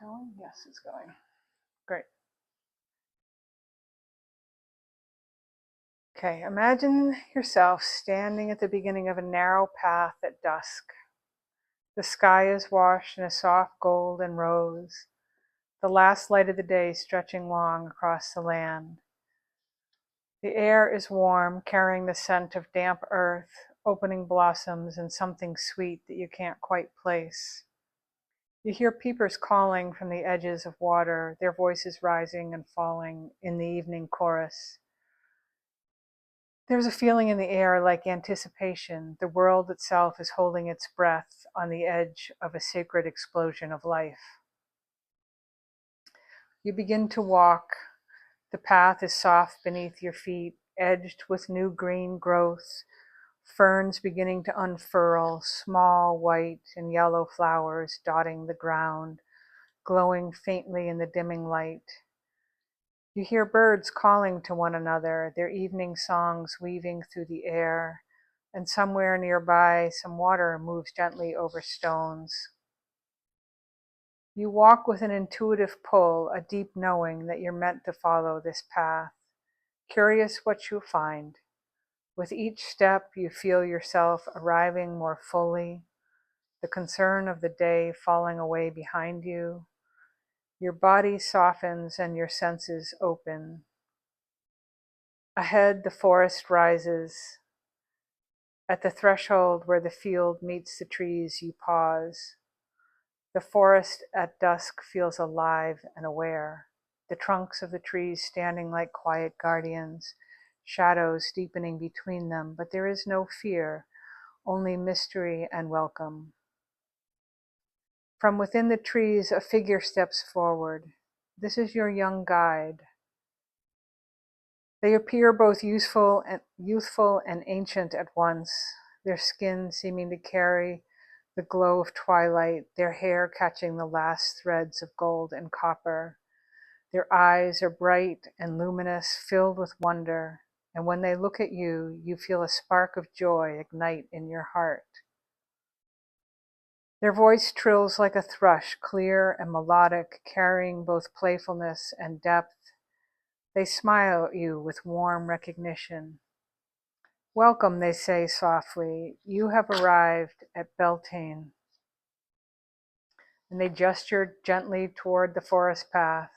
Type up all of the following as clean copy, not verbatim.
Going? Yes, it's going. Great. Okay, imagine yourself standing at the beginning of a narrow path at dusk. The sky is washed in a soft gold and rose, the last light of the day stretching long across the land. The air is warm, carrying the scent of damp earth, opening blossoms, and something sweet that you can't quite place. You hear peepers calling from the edges of water, their voices rising and falling in the evening chorus. There's a feeling in the air like anticipation. The world itself is holding its breath on the edge of a sacred explosion of life. You begin to walk. The path is soft beneath your feet, edged with new green growth, ferns beginning to unfurl, small white and yellow flowers dotting the ground, glowing faintly in the dimming light. You hear birds calling to one another, their evening songs weaving through the air, and somewhere nearby some water moves gently over stones. You walk with an intuitive pull, a deep knowing that you're meant to follow this path, curious what you'll find. With each step, you feel yourself arriving more fully, the concern of the day falling away behind you. Your body softens and your senses open. Ahead, the forest rises. At the threshold where the field meets the trees, you pause. The forest at dusk feels alive and aware, the trunks of the trees standing like quiet guardians, shadows deepening between them, but there is no fear, only mystery and welcome. From within the trees, a figure steps forward. This is your young guide. They appear both youthful and ancient at once, their skin seeming to carry the glow of twilight, their hair catching the last threads of gold and copper. Their eyes are bright and luminous, filled with wonder, and when they look at you, you feel a spark of joy ignite in your heart. Their voice trills like a thrush, clear and melodic, carrying both playfulness and depth. They smile at you with warm recognition. Welcome, they say softly. You have arrived at Beltane. And they gesture gently toward the forest path.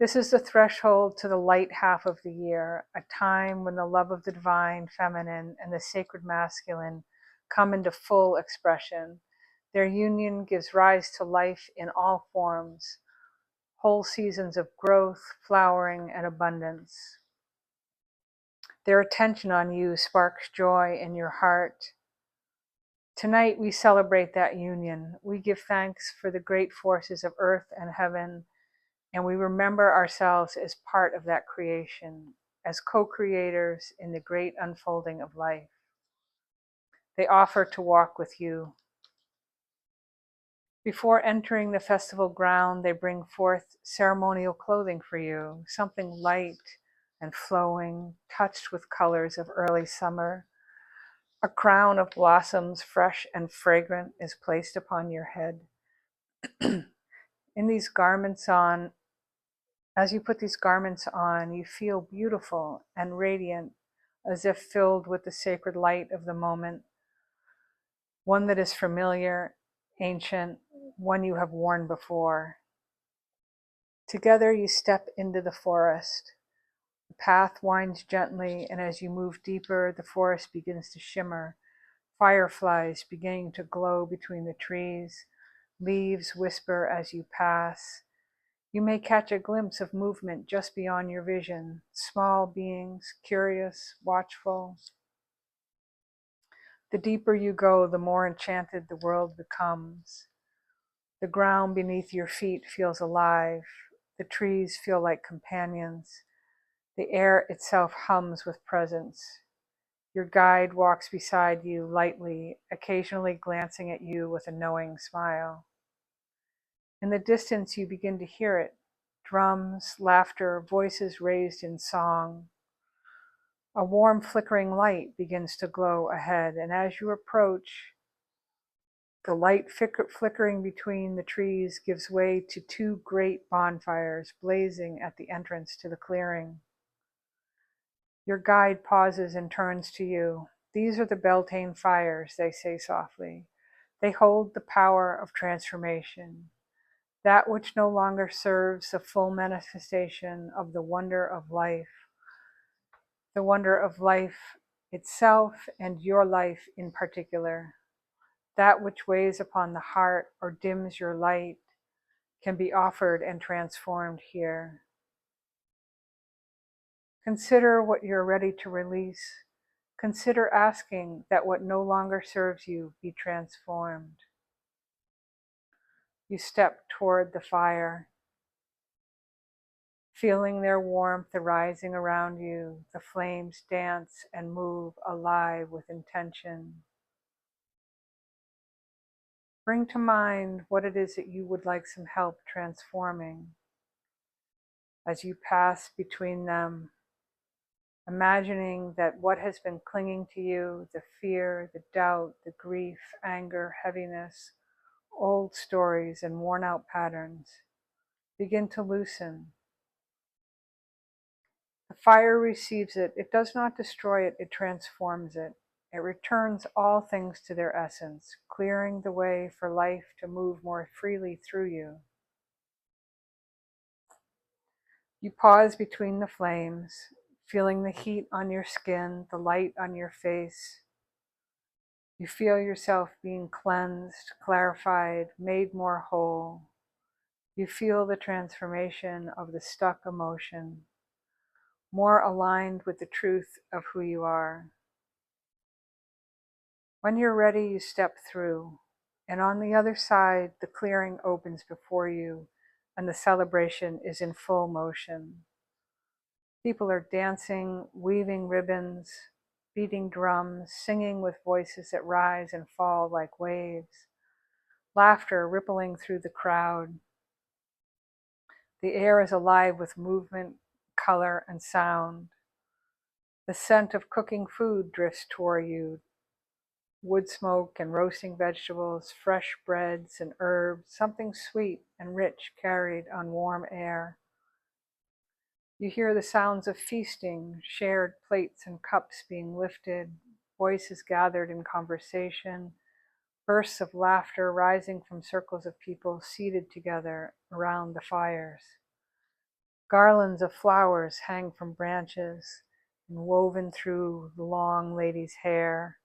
This is the threshold to the light half of the year, a time when the love of the divine feminine and the sacred masculine come into full expression. Their union gives rise to life in all forms, whole seasons of growth, flowering, and abundance. Their attention on you sparks joy in your heart. Tonight we celebrate that union. We give thanks for the great forces of earth and heaven, and we remember ourselves as part of that creation, as co-creators in the great unfolding of life. They offer to walk with you. Before entering the festival ground, they bring forth ceremonial clothing for you, something light and flowing, touched with colors of early summer. A crown of blossoms, fresh and fragrant, is placed upon your head. In these garments on, as you put these garments on, you feel beautiful and radiant, as if filled with the sacred light of the moment, one that is familiar, ancient, one you have worn before. Together you step into the forest. The path winds gently, and as you move deeper, the forest begins to shimmer, fireflies beginning to glow between the trees, leaves whisper as you pass. You may catch a glimpse of movement just beyond your vision, small beings, curious, watchful. The deeper you go, the more enchanted the world becomes. The ground beneath your feet feels alive. The trees feel like companions. The air itself hums with presence. Your guide walks beside you lightly, occasionally glancing at you with a knowing smile. In the distance, you begin to hear it. Drums, laughter, voices raised in song. A warm flickering light begins to glow ahead, and as you approach, The light flickering between the trees gives way to two great bonfires blazing at the entrance to the clearing. Your guide pauses and turns to you. These are the Beltane fires, they say softly. They hold the power of transformation, that which no longer serves the full manifestation of the wonder of life itself and your life in particular. That which weighs upon the heart or dims your light can be offered and transformed here. Consider what you're ready to release. Consider asking that what no longer serves you be transformed. You step toward the fire, feeling their warmth arising around you. The flames dance and move alive with intention. Bring to mind what it is that you would like some help transforming. As you pass between them, imagining that what has been clinging to you, the fear, the doubt, the grief, anger, heaviness, old stories and worn out patterns, begin to loosen. The fire receives it. It does not destroy it, it transforms it. It returns all things to their essence, clearing the way for life to move more freely through you. You pause between the flames, feeling the heat on your skin, the light on your face. You feel yourself being cleansed, clarified, made more whole. You feel the transformation of the stuck emotion, more aligned with the truth of who you are. When you're ready, you step through, and on the other side, the clearing opens before you, and the celebration is in full motion. People are dancing, weaving ribbons, beating drums, singing with voices that rise and fall like waves, laughter rippling through the crowd. The air is alive with movement, color, and sound. The scent of cooking food drifts toward you, wood smoke and roasting vegetables, fresh breads and herbs, something sweet and rich carried on warm air. You hear the sounds of feasting, shared plates and cups being lifted, voices gathered in conversation, bursts of laughter rising from circles of people seated together around the fires. Garlands of flowers hang from branches and woven through the long lady's hair.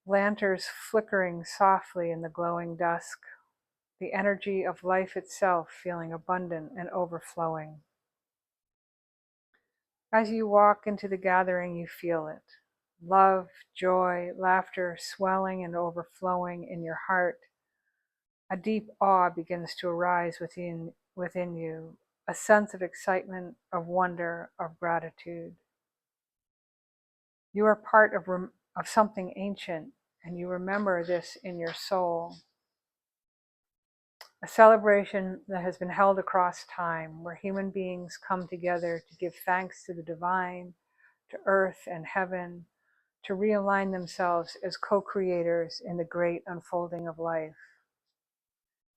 Lanterns flickering softly in the glowing dusk. The energy of life itself feeling abundant and overflowing. As you walk into the gathering, you feel it. Love, joy, laughter swelling and overflowing in your heart. A deep awe begins to arise within you, a sense of excitement, of wonder, of gratitude. You are part of something ancient, and you remember this in your soul. A celebration that has been held across time, where human beings come together to give thanks to the divine, to earth and heaven, to realign themselves as co-creators in the great unfolding of life.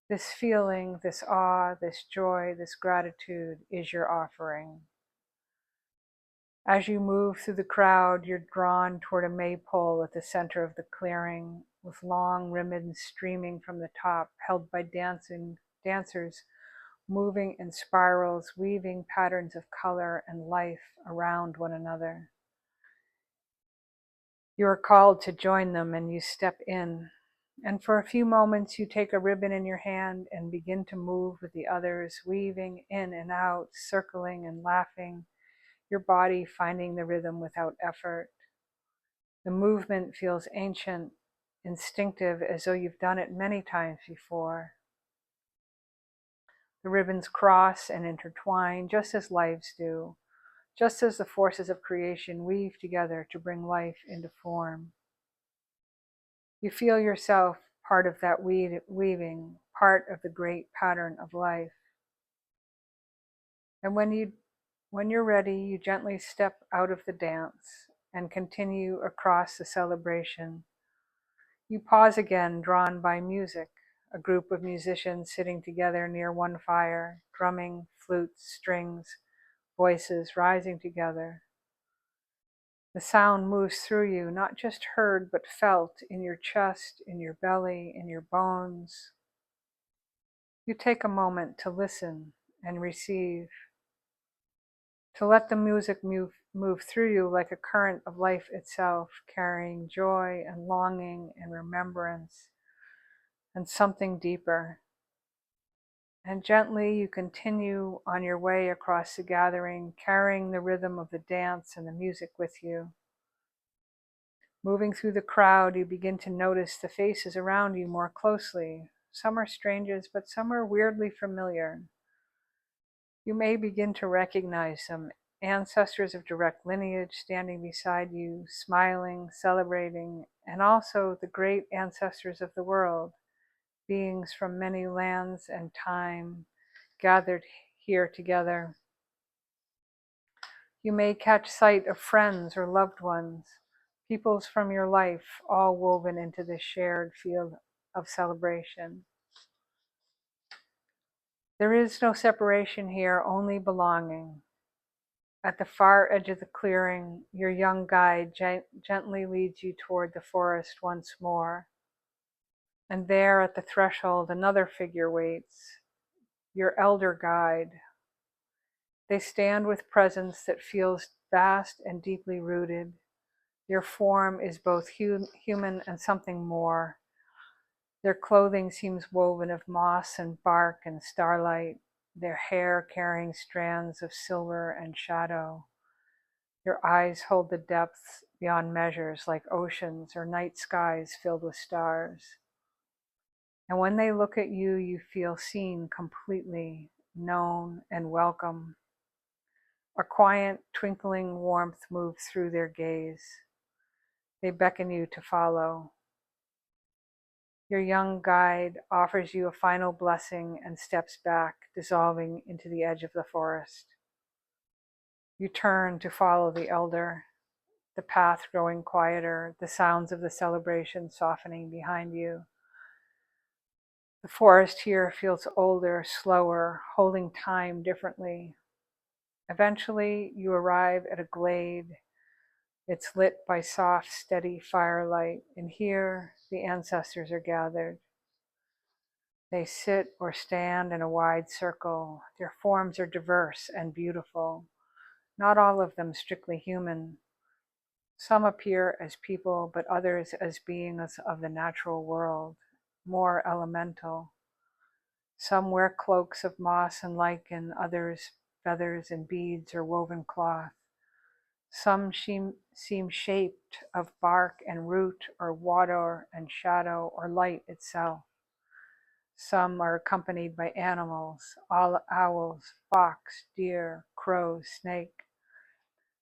This feeling, this awe, this joy, this gratitude is your offering. As you move through the crowd, you're drawn toward a maypole at the center of the clearing, with long ribbons streaming from the top, held by dancers moving in spirals, weaving patterns of color and life around one another. You are called to join them, and you step in. And for a few moments, you take a ribbon in your hand and begin to move with the others, weaving in and out, circling and laughing, your body finding the rhythm without effort. The movement feels ancient, instinctive, as though you've done it many times before. The ribbons cross and intertwine just as lives do, just as the forces of creation weave together to bring life into form. You feel yourself part of that weaving, part of the great pattern of life. And when you're ready, you gently step out of the dance and continue across the celebration. You pause again, drawn by music, a group of musicians sitting together near one fire, drumming, flutes, strings, voices rising together. The sound moves through you, not just heard, but felt in your chest, in your belly, in your bones. You take a moment to listen and receive, to let the music move through you like a current of life itself, carrying joy and longing and remembrance and something deeper. And gently you continue on your way across the gathering, carrying the rhythm of the dance and the music with you. Moving through the crowd, you begin to notice the faces around you more closely. Some are strangers, but some are weirdly familiar. You may begin to recognize them, ancestors of direct lineage standing beside you, smiling, celebrating, and also the great ancestors of the world, beings from many lands and time gathered here together. You may catch sight of friends or loved ones, peoples from your life, all woven into this shared field of celebration. There is no separation here, only belonging. At the far edge of the clearing, your young guide gently leads you toward the forest once more. And there at the threshold, another figure waits, your elder guide. They stand with presence that feels vast and deeply rooted. Your form is both human and something more. Their clothing seems woven of moss and bark and starlight, their hair carrying strands of silver and shadow. Your eyes hold the depths beyond measures, like oceans or night skies filled with stars. And when they look at you, you feel seen completely, known and welcome. A quiet, twinkling warmth moves through their gaze. They beckon you to follow. Your young guide offers you a final blessing and steps back, dissolving into the edge of the forest. You turn to follow the elder, the path growing quieter, the sounds of the celebration softening behind you. The forest here feels older, slower, holding time differently. Eventually, you arrive at a glade. It's lit by soft, steady firelight, and here the ancestors are gathered. They sit or stand in a wide circle. Their forms are diverse and beautiful, not all of them strictly human. Some appear as people, but others as beings of the natural world, more elemental. Some wear cloaks of moss and lichen, others feathers and beads or woven cloth. Some seem shaped of bark and root or water and shadow or light itself. Some are accompanied by animals, owls, fox, deer, crow, snake.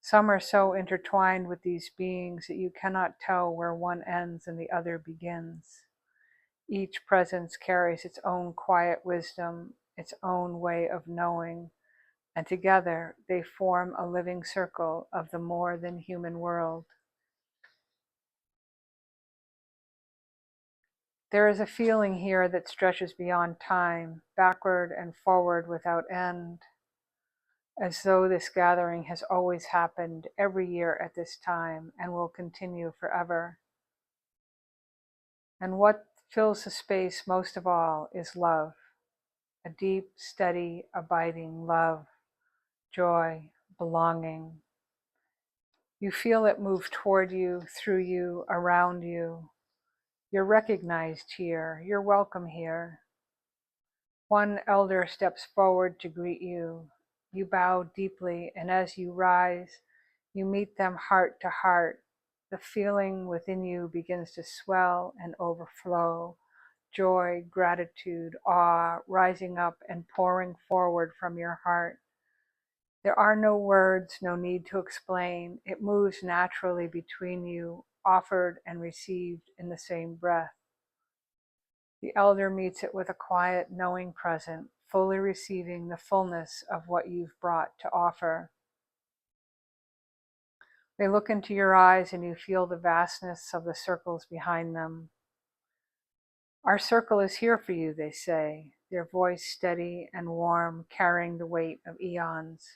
Some are so intertwined with these beings that you cannot tell where one ends and the other begins. Each presence carries its own quiet wisdom, its own way of knowing, and together they form a living circle of the more than human world. There is a feeling here that stretches beyond time, backward and forward without end, as though this gathering has always happened every year at this time and will continue forever. And what fills the space most of all is love, a deep, steady, abiding love, joy, belonging. You feel it move toward you, through you, around you. You're recognized here. You're welcome here. One elder steps forward to greet you. You bow deeply, and as you rise, you meet them heart to heart. The feeling within you begins to swell and overflow. Joy, gratitude, awe rising up and pouring forward from your heart. There are no words, no need to explain. It moves naturally between you, offered and received in the same breath. The elder meets it with a quiet, knowing present, fully receiving the fullness of what you've brought to offer. They look into your eyes and you feel the vastness of the circles behind them. Our circle is here for you, they say, their voice steady and warm, carrying the weight of eons.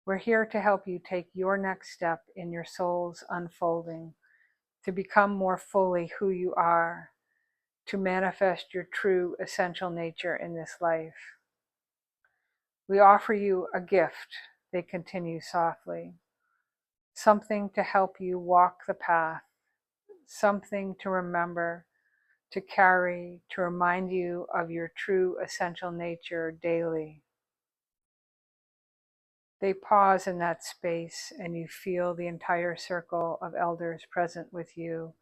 We're here to help you take your next step in your soul's unfolding, to become more fully who you are, to manifest your true essential nature in this life. We offer you a gift, they continue softly, something to help you walk the path, something to remember, to carry, to remind you of your true essential nature daily. They pause in that space, and you feel the entire circle of elders present with you,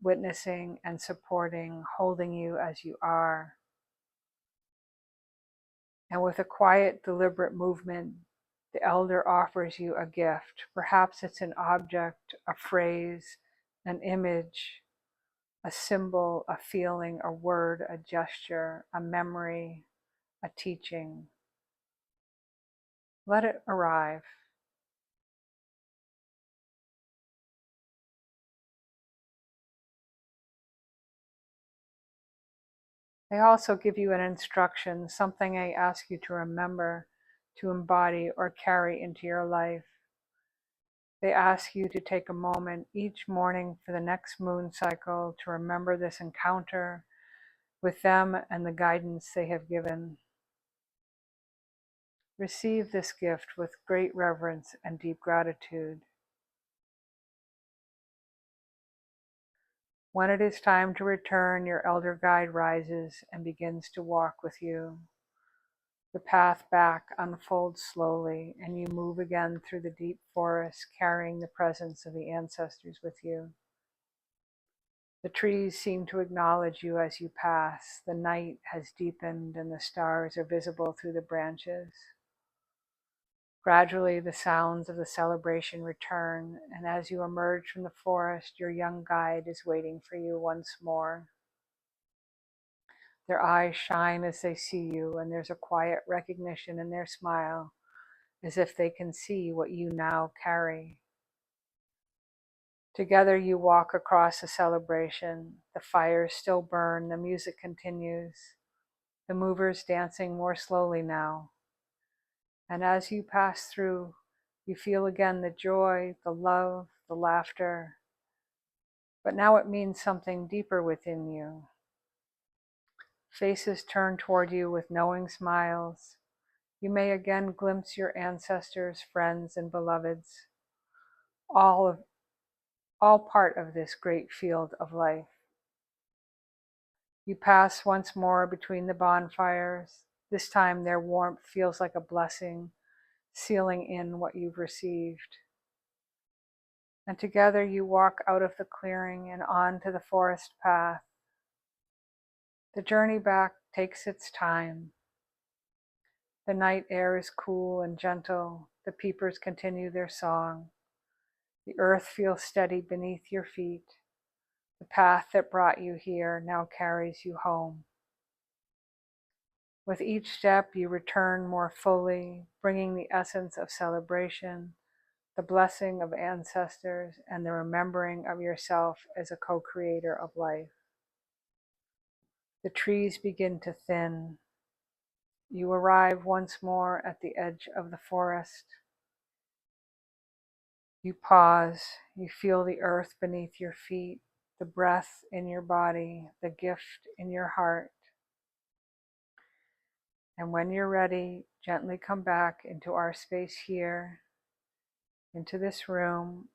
witnessing and supporting, holding you as you are. And with a quiet, deliberate movement, the elder offers you a gift. Perhaps it's an object, a phrase, an image, a symbol, a feeling, a word, a gesture, a memory, a teaching. Let it arrive. They also give you an instruction, something they ask you to remember, to embody or carry into your life. They ask you to take a moment each morning for the next moon cycle to remember this encounter with them and the guidance they have given. Receive this gift with great reverence and deep gratitude. When it is time to return, your elder guide rises and begins to walk with you. The path back unfolds slowly, and you move again through the deep forest, carrying the presence of the ancestors with you. The trees seem to acknowledge you as you pass. The night has deepened, and the stars are visible through the branches. Gradually, the sounds of the celebration return, and as you emerge from the forest, your young guide is waiting for you once more. Their eyes shine as they see you, and there's a quiet recognition in their smile, as if they can see what you now carry. Together you walk across the celebration. The fires still burn, the music continues, the movers dancing more slowly now. And as you pass through, you feel again the joy, the love, the laughter. But now it means something deeper within you. Faces turn toward you with knowing smiles. You may again glimpse your ancestors, friends, and beloveds, all part of this great field of life. You pass once more between the bonfires. This time their warmth feels like a blessing, sealing in what you've received. And together you walk out of the clearing and on to the forest path. The journey back takes its time. The night air is cool and gentle. The peepers continue their song. The earth feels steady beneath your feet. The path that brought you here now carries you home. With each step, you return more fully, bringing the essence of celebration, the blessing of ancestors, and the remembering of yourself as a co-creator of life. The trees begin to thin. You arrive once more at the edge of the forest. You pause. You feel the earth beneath your feet, the breath in your body, the gift in your heart. And when you're ready, gently come back into our space here, into this room,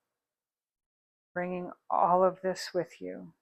bringing all of this with you.